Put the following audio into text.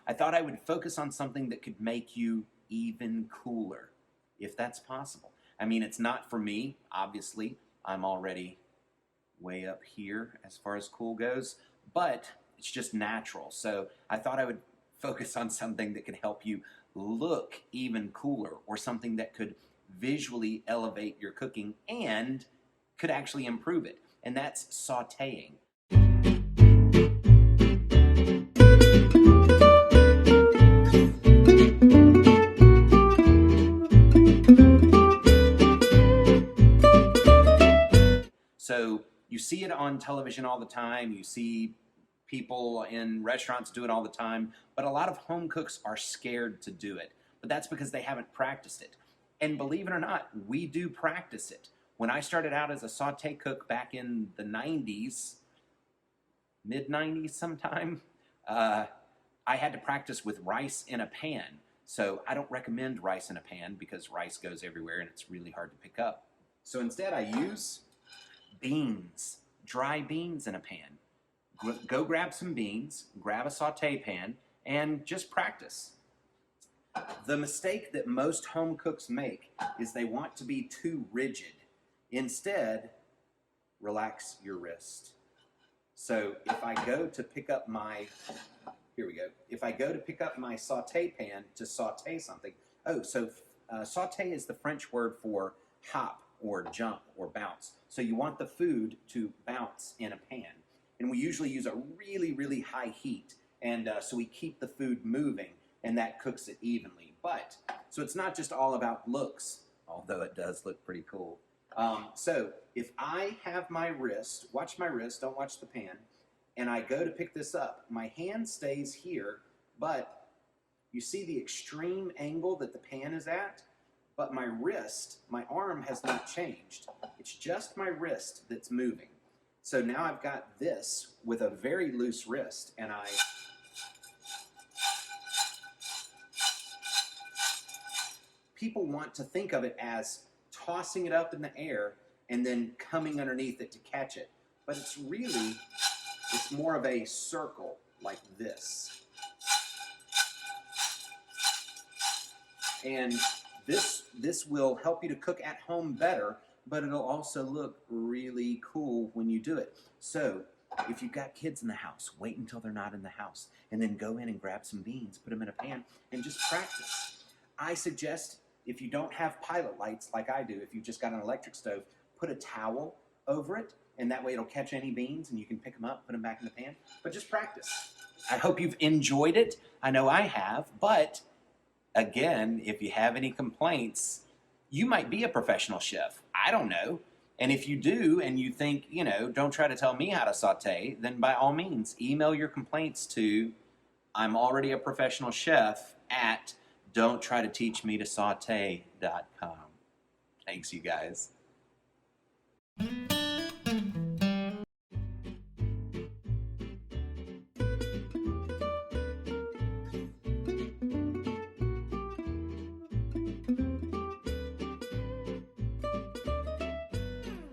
I thought I would focus on something that could make you even cooler, if that's possible. I mean, it's not for me, obviously. I'm already way up here as far as cool goes, but it's just natural. So I thought I would focus on something that could help you look even cooler, or something that could visually elevate your cooking and could actually improve it. And that's sautéing. So you see it on television all the time. You see people in restaurants do it all the time, but a lot of home cooks are scared to do it. But that's because they haven't practiced it. And believe it or not, we do practice it. When I started out as a sauté cook back in the 90s, mid-90s sometime, I had to practice with rice in a pan. So I don't recommend rice in a pan because rice goes everywhere and it's really hard to pick up. So instead I use beans, dry beans in a pan. Go grab some beans, grab a sauté pan, and just practice. The mistake that most home cooks make is they want to be too rigid. Instead, relax your wrist. So if I go to pick up my, here we go. If I go to pick up my sauté pan to sauté something, sauté is the French word for hop or jump or bounce. So you want the food to bounce in a pan. And we usually use a really, really high heat. And so we keep the food moving, and that cooks it evenly. But, so it's not just all about looks, although it does look pretty cool. So if I have my wrist, watch my wrist, don't watch the pan, and I go to pick this up, my hand stays here, but you see the extreme angle that the pan is at? But my wrist, my arm has not changed. It's just my wrist that's moving. So now I've got this with a very loose wrist, and people want to think of it as tossing it up in the air and then coming underneath it to catch it. But it's more of a circle like this. And this will help you to cook at home better, but it'll also look really cool when you do it. So if you've got kids in the house, wait until they're not in the house, and then go in and grab some beans, put them in a pan, and just practice. I suggest, if you don't have pilot lights like I do, if you've just got an electric stove, put a towel over it, and that way it'll catch any beans and you can pick them up, put them back in the pan, but just practice. I hope you've enjoyed it. I know I have, but again, if you have any complaints, you might be a professional chef. I don't know. And if you do and you think, don't try to tell me how to sauté, then by all means, email your complaints to I'm already a professional chef at don'ttrytoteachmetosauté.com. Thanks, you guys.